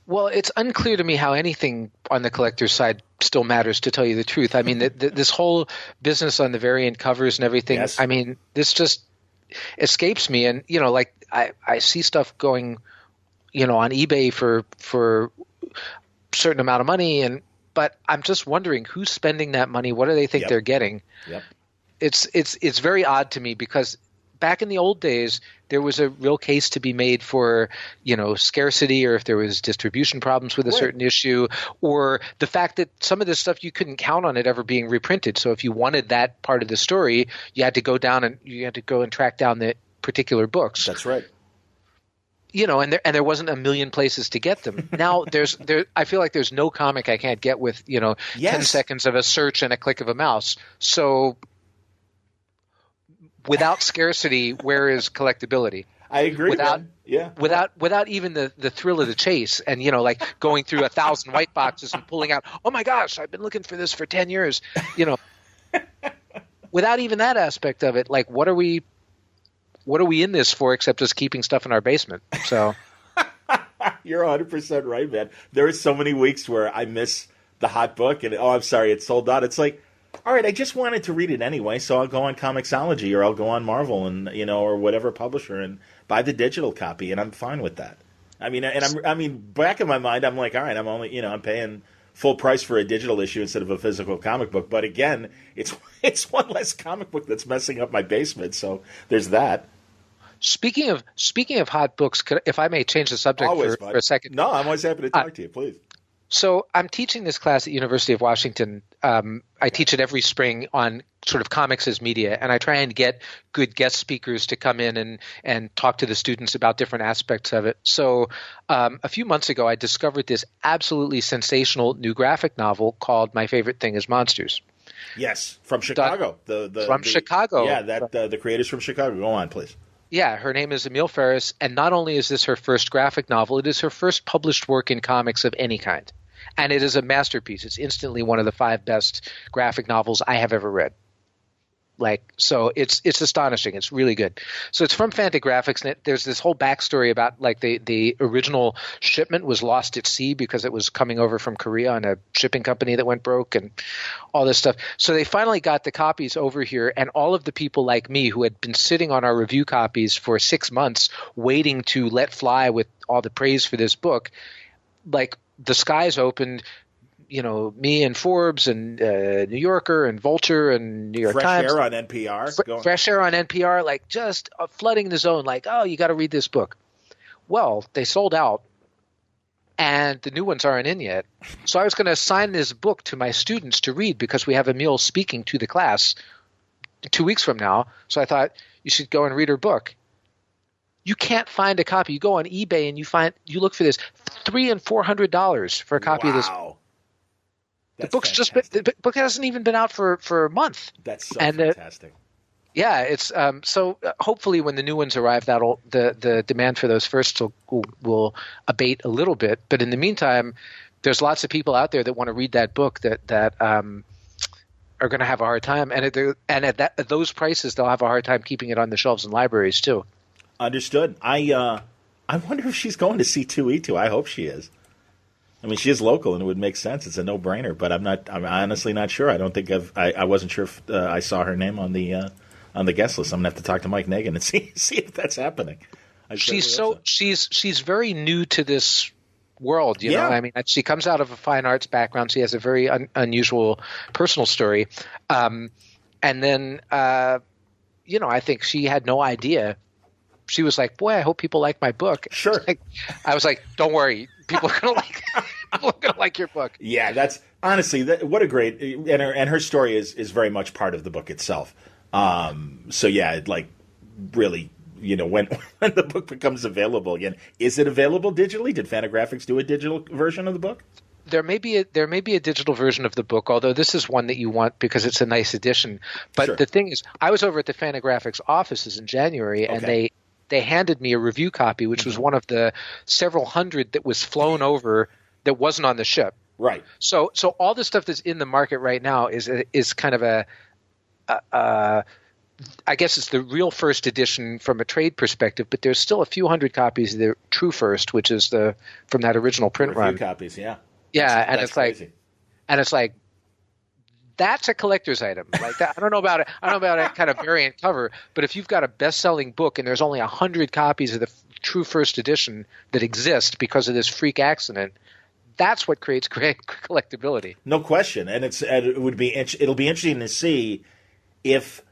Well, it's unclear to me how anything on the collector's side still matters, to tell you the truth. I mean, this whole business on the variant covers and everything, yes. I mean, this just escapes me. And, I see stuff going, on eBay for certain amount of money, but I'm just wondering who's spending that money. What do they think they're getting? Yep. It's very odd to me because back in the old days, there was a real case to be made for, scarcity, or if there was distribution problems with a certain issue, or the fact that some of this stuff you couldn't count on it ever being reprinted. So if you wanted that part of the story, you had to go and track down the particular books. That's right. And there wasn't a million places to get them. Now I feel like there's no comic I can't get with 10 seconds of a search and a click of a mouse. So without scarcity, where is collectability? I agree. Without even the thrill of the chase, and like going through 1,000 white boxes and pulling out, oh my gosh, I've been looking for this for 10 years. Without even that aspect of it, like what are we in this for except just keeping stuff in our basement? So you're 100% right, man. There are so many weeks where I miss the hot book, and I'm sorry, it's sold out. It's like, all right, I just wanted to read it anyway, so I'll go on Comixology or I'll go on Marvel and or whatever publisher and buy the digital copy, and I'm fine with that. I mean, back in my mind, I'm like, all right, I'm only I'm paying full price for a digital issue instead of a physical comic book. But again, it's one less comic book that's messing up my basement, so there's that. Speaking of hot books, if I may change the subject for a second. No, I'm always happy to talk to you, please. So I'm teaching this class at University of Washington. I teach it every spring on sort of comics as media, and I try and get good guest speakers to come in and talk to the students about different aspects of it. So a few months ago, I discovered this absolutely sensational new graphic novel called My Favorite Thing is Monsters. Yes, from Chicago. Chicago. Yeah, the creators from Chicago. Go on, please. Yeah, her name is Emile Ferris, and not only is this her first graphic novel, it is her first published work in comics of any kind. And it is a masterpiece. It's instantly one of the 5 best graphic novels I have ever read. So it's astonishing. It's really good. So it's from Fantagraphics, and there's this whole backstory about the original shipment was lost at sea because it was coming over from Korea on a shipping company that went broke and all this stuff. So they finally got the copies over here, and all of the people like me who had been sitting on our review copies for 6 months waiting to let fly with all the praise for this book, the skies opened. Me and Forbes and New Yorker and Vulture and New York Times. Fresh Air on NPR. Fresh Air on NPR, just flooding the zone, oh, you got to read this book. Well, they sold out, and the new ones aren't in yet. So I was going to assign this book to my students to read because we have Emile speaking to the class 2 weeks from now. So I thought you should go and read her book. You can't find a copy. You go on eBay and you look for this $300 and $400 for a copy of this. The book hasn't even been out for a month. That's so fantastic. It's so hopefully when the new ones arrive, the demand for those first will abate a little bit. But in the meantime, there's lots of people out there that want to read that book that are going to have a hard time, and at those prices, they'll have a hard time keeping it on the shelves in libraries too. Understood. I wonder if she's going to C2E2. I hope she is. I mean, she is local, and it would make sense. It's a no-brainer, but I'm honestly not sure. I don't think I wasn't sure if I saw her name on the guest list. I'm gonna have to talk to Mike Nagan and see if that's happening. She's very new to this world. You know, I mean, she comes out of a fine arts background. She has a very unusual personal story, and then I think she had no idea. She was like, "Boy, I hope people like my book." Sure. I was like, "Don't worry, people are gonna like your book." Yeah, that's honestly what a great and her story is very much part of the book itself. So yeah, really, when the book becomes available again, is it available digitally? Did Fantagraphics do a digital version of the book? There may be a digital version of the book, although this is one that you want because it's a nice edition. But The thing is, I was over at the Fantagraphics offices in January, and they handed me a review copy, which was one of the several hundred that was flown over that wasn't on the ship. Right. So all the stuff that's in the market right now is kind of I guess it's the real first edition from a trade perspective, but there's still a few hundred copies of the true first, which is from that original print run. Review copies, yeah. Yeah, that's crazy. It's like that's a collector's item. Like that, I don't know about it. I don't know about a kind of variant cover, but if you've got a best-selling book and there's only 100 copies of the true first edition that exist because of this freak accident, that's what creates great collectability. No question, and it'll be interesting to see if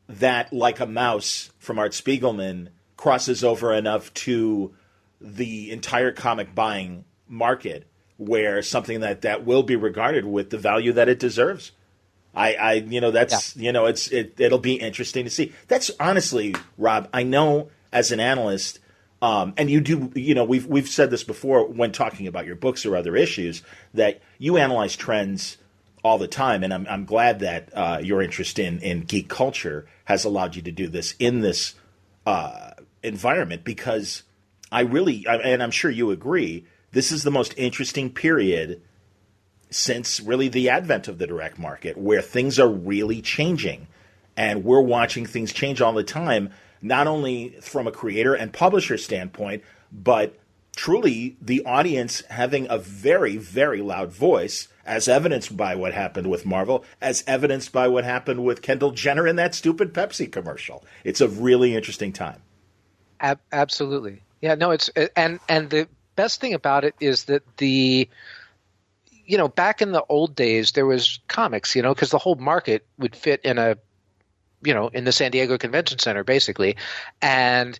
that, like a mouse from Art Spiegelman, crosses over enough to the entire comic buying market, where something that will be regarded with the value that it deserves. It'll be interesting to see. That's honestly, Rob, I know as an analyst, and you do, we've said this before when talking about your books or other issues, that you analyze trends all the time, and I'm glad that your interest in geek culture has allowed you to do this in this environment, because and I'm sure you agree, this is the most interesting period since really the advent of the direct market, where things are really changing, and we're watching things change all the time, not only from a creator and publisher standpoint, but truly the audience having a very, very loud voice, as evidenced by what happened with Marvel, as evidenced by what happened with Kendall Jenner in that stupid Pepsi commercial. It's a really interesting time. Absolutely. Yeah, no, it's and the best thing about it is that back in the old days, there was comics, because the whole market would fit in in the San Diego Convention Center, basically. And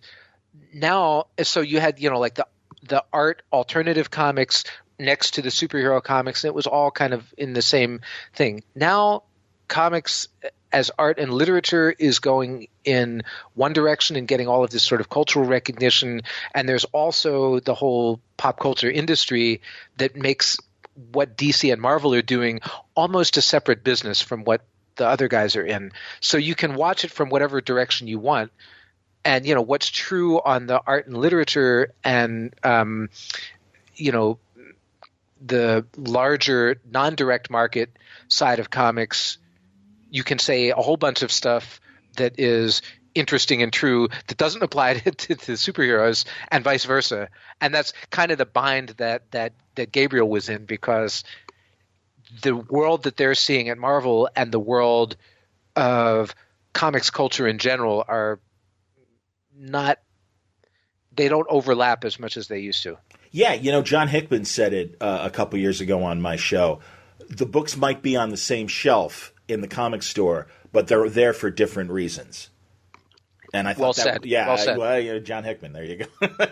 now, so you had, like the art alternative comics next to the superhero comics, and it was all kind of in the same thing. Now, comics as art and literature is going in one direction and getting all of this sort of cultural recognition. And there's also the whole pop culture industry that makes what DC and Marvel are doing almost a separate business from what the other guys are in. So you can watch it from whatever direction you want. And, what's true on the art and literature and, the larger non-direct market side of comics, you can say a whole bunch of stuff that is interesting and true that doesn't apply to superheroes, and vice versa. And that's kind of the bind that Gabriel was in, because the world that they're seeing at Marvel and the world of comics culture in general are not – they don't overlap as much as they used to. Yeah, John Hickman said it a couple years ago on my show. The books might be on the same shelf in the comic store, but they're there for different reasons. And I thought well said. John Hickman, there you go.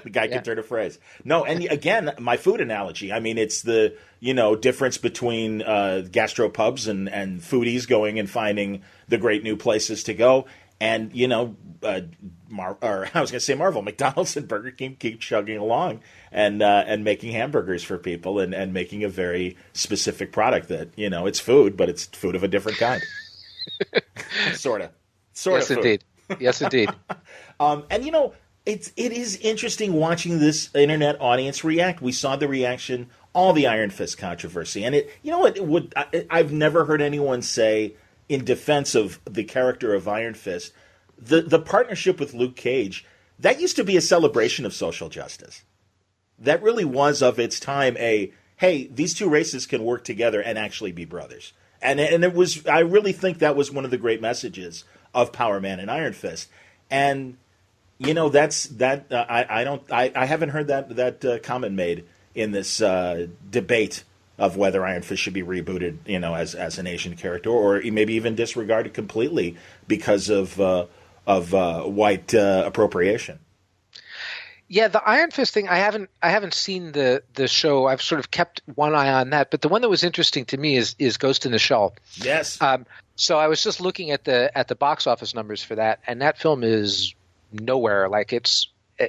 The guy can turn a phrase. No, and again, my food analogy. I mean, it's the difference between gastropubs and foodies going and finding the great new places to go, and Marvel, McDonald's and Burger King keep chugging along and making hamburgers for people and making a very specific product that it's food, but it's food of a different kind. Sort of. Yes, food. Indeed. Yes, indeed. It is interesting watching this internet audience react. We saw the reaction, all the Iron Fist controversy, and I've never heard anyone say in defense of the character of Iron Fist, the partnership with Luke Cage, that used to be a celebration of social justice. That really was of its time hey, these two races can work together and actually be brothers. And it was, I really think that was one of the great messages of Power Man and Iron Fist. And I haven't heard that comment made in this debate of whether Iron Fist should be rebooted, as an Asian character, or maybe even disregarded completely because of white appropriation. Yeah, the Iron Fist thing, I haven't seen the show. I've sort of kept one eye on that. But the one that was interesting to me is Ghost in the Shell. Yes. So I was just looking at the box office numbers for that, and that film is nowhere. Like it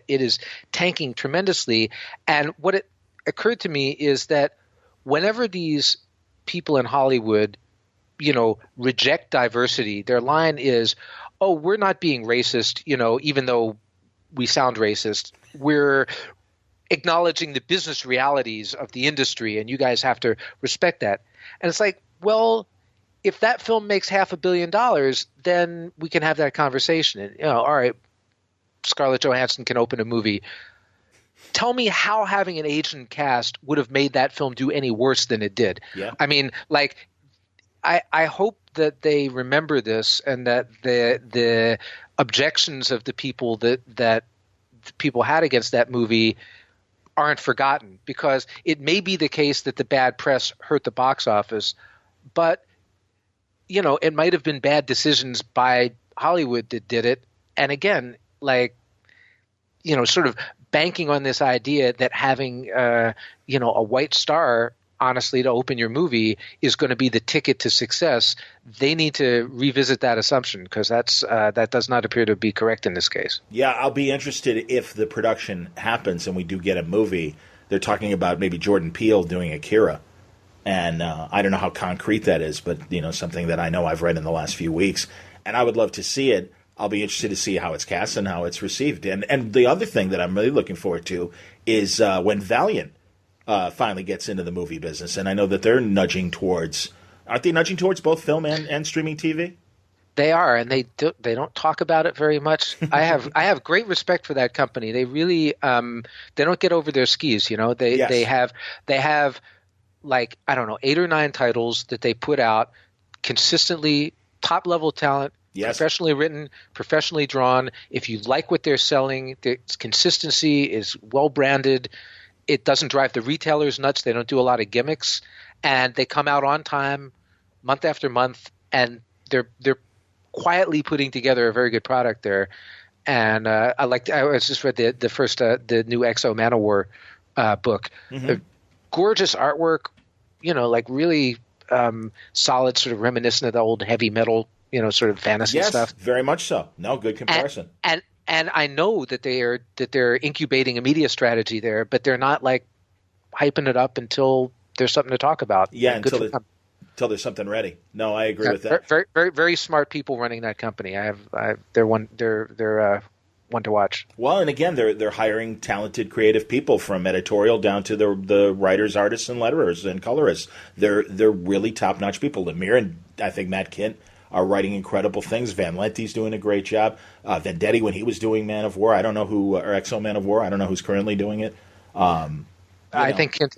is tanking tremendously. And what it occurred to me is that whenever these people in Hollywood, reject diversity, their line is, "Oh, we're not being racist," even though we sound racist. We're acknowledging the business realities of the industry, and you guys have to respect that. And it's like, well, if that film makes $500 million, then we can have that conversation. And, all right, Scarlett Johansson can open a movie. Tell me how having an Asian cast would have made that film do any worse than it did. Yeah. I mean, I hope that they remember this, and that the objections of the people that people had against that movie aren't forgotten, because it may be the case that the bad press hurt the box office, but it might have been bad decisions by Hollywood that did it. And again, sort of banking on this idea that having a white star, honestly, to open your movie is going to be the ticket to success. They need to revisit that assumption, because that does not appear to be correct in this case. Yeah, I'll be interested if the production happens and we do get a movie. They're talking about maybe Jordan Peele doing Akira. And I don't know how concrete that is, but something that I know I've read in the last few weeks. And I would love to see it. I'll be interested to see how it's cast and how it's received. And the other thing that I'm really looking forward to is when Valiant finally gets into the movie business. And I know that they're nudging towards – aren't they nudging towards both film and streaming TV? They are, and they don't talk about it very much. I have great respect for that company. They really they don't get over their skis. They have like, I don't know, 8 or 9 titles that they put out consistently, top level talent. Yes. Professionally written, professionally drawn. If you like what they're selling, the consistency is well branded. It doesn't drive the retailers nuts. They don't do a lot of gimmicks, and they come out on time, month after month, and they're quietly putting together a very good product there. And I just read the first the new Exo Manowar book. Mm-hmm. Gorgeous artwork, really solid, sort of reminiscent of the old heavy metal, sort of fantasy stuff. Yes, very much so. No, good comparison. And I know that they're incubating a media strategy there, but they're not hyping it up until there's something to talk about. Yeah, until there's something ready. No, I agree with that. Very, very, very smart people running that company. They're one to watch. Well, and again, they're hiring talented, creative people from editorial down to the writers, artists, and letterers and colorists. They're really top-notch people. Lemire and I think Matt Kint are writing incredible things. Van Lente's doing a great job. Vendetti, when he was doing Man of War, I don't know who, or Exo Man of War, I don't know who's currently doing it. I think Matt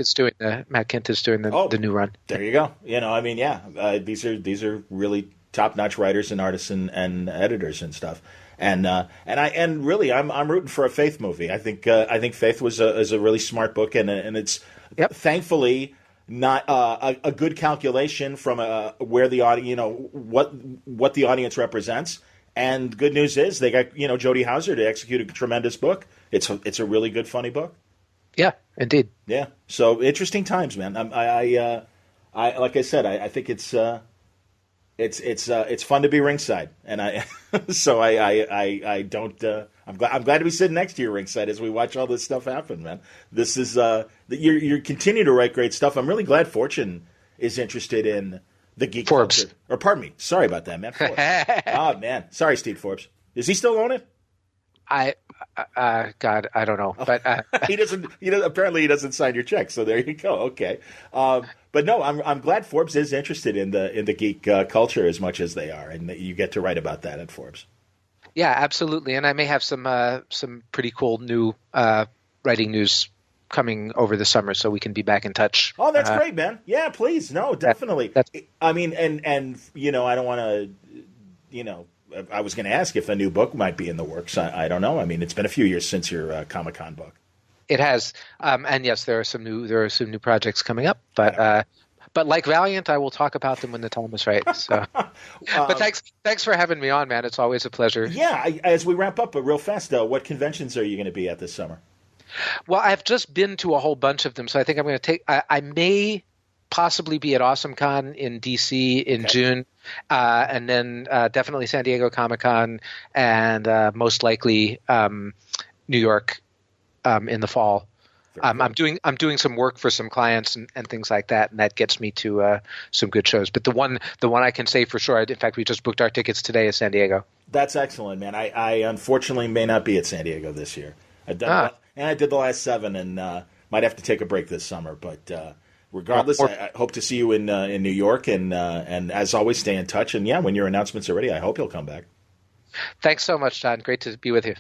Kint is doing the new run. There you go. These are really top-notch writers and artists and editors and stuff. And really, I'm rooting for a Faith movie. I think Faith is a really smart book, and it's thankfully not a good calculation from where the audience, what the audience represents. And good news is they got Jody Houser to execute a tremendous book. It's a really good, funny book. Yeah, indeed. Yeah. So interesting times, man. I like I said, I think it's fun to be ringside, and I'm glad to be sitting next to you ringside as we watch all this stuff happen, man. This is you continue to write great stuff. I'm really glad Fortune is interested in the geek Forbes. culture. Or pardon me, sorry about that, man. Forbes. Oh man, sorry, Steve Forbes. Does he still own it? God, I don't know, but he doesn't. Apparently, he doesn't sign your check. So there you go. Okay, but no, I'm glad Forbes is interested in the geek culture as much as they are, and that you get to write about that at Forbes. Yeah, absolutely, and I may have some pretty cool new writing news coming over the summer, so we can be back in touch. Oh, that's great, man. Yeah, please, no, definitely. I mean, and I don't want to, I was going to ask if a new book might be in the works. I don't know. I mean, it's been a few years since your Comic-Con book. It has, and yes, there are some new projects coming up. But like Valiant, I will talk about them when the time is right. So, but thanks for having me on, man. It's always a pleasure. Yeah. As we wrap up, but real fast, what conventions are you going to be at this summer? Well, I've just been to a whole bunch of them, so I think I'm going to take. I may possibly be at AwesomeCon in DC in June, and then definitely San Diego Comic-Con, and most likely New York in the fall. I'm doing some work for some clients and things like that, and that gets me to some good shows. But the one I can say for sure, in fact, we just booked our tickets today, is San Diego. That's excellent, man. I unfortunately may not be at San Diego this year. I did the last 7, and might have to take a break this summer. But regardless, I hope to see you in New York, and as always, stay in touch. And yeah, when your announcements are ready, I hope you'll come back. Thanks so much, John. Great to be with you.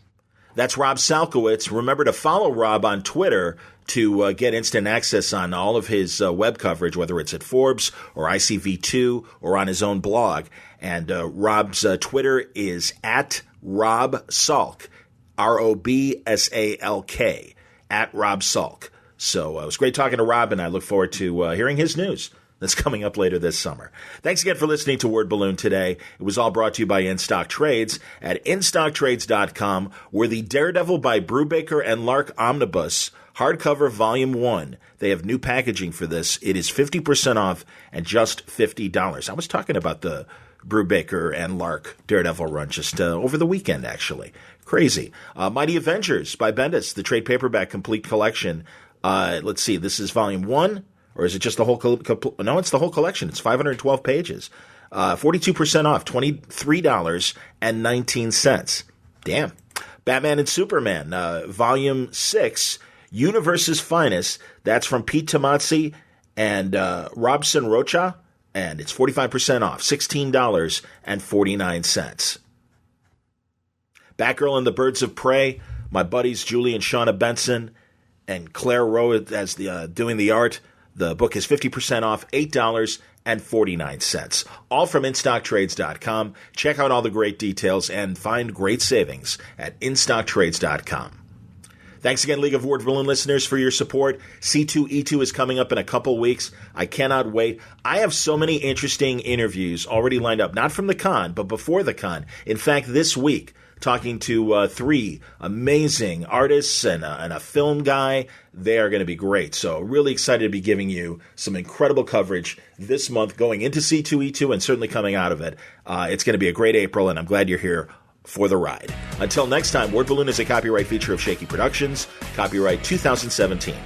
That's Rob Salkowitz. Remember to follow Rob on Twitter to get instant access on all of his web coverage, whether it's at Forbes or ICV2 or on his own blog. And Rob's Twitter is at Rob Salk, ROBSALK. at Rob Salk. So it was great talking to Rob, and I look forward to hearing his news that's coming up later this summer. Thanks again for listening to Word Balloon today. It was all brought to you by In Stock Trades at InStockTrades.com, where the Daredevil by Brubaker and Lark Omnibus hardcover volume 1. They have new packaging for this. It is 50% off and just $50. I was talking about the Brubaker and Lark Daredevil run just over the weekend, actually. Crazy. Mighty Avengers by Bendis, the trade paperback complete collection. Let's see, this is volume 1, or is it just the whole no, it's the whole collection. It's 512 pages. 42% off, $23.19. Damn. Batman and Superman, volume 6, Universe's Finest. That's from Pete Tomazzi and Robson Rocha, and it's 45% off, $16.49. Batgirl and the Birds of Prey, my buddies Julie and Shauna Benson and Claire Rowe as the doing the art. The book is 50% off, $8.49. All from InStockTrades.com. Check out all the great details and find great savings at InStockTrades.com. Thanks again, League of Word Balloon listeners, for your support. C2E2 is coming up in a couple weeks. I cannot wait. I have so many interesting interviews already lined up, not from the con, but before the con. In fact, this week, talking to 3 amazing artists and a film guy. They are going to be great. So really excited to be giving you some incredible coverage this month going into C2E2 and certainly coming out of it. It's going to be a great April, and I'm glad you're here for the ride. Until next time, Word Balloon is a copyright feature of Shaky Productions, copyright 2017.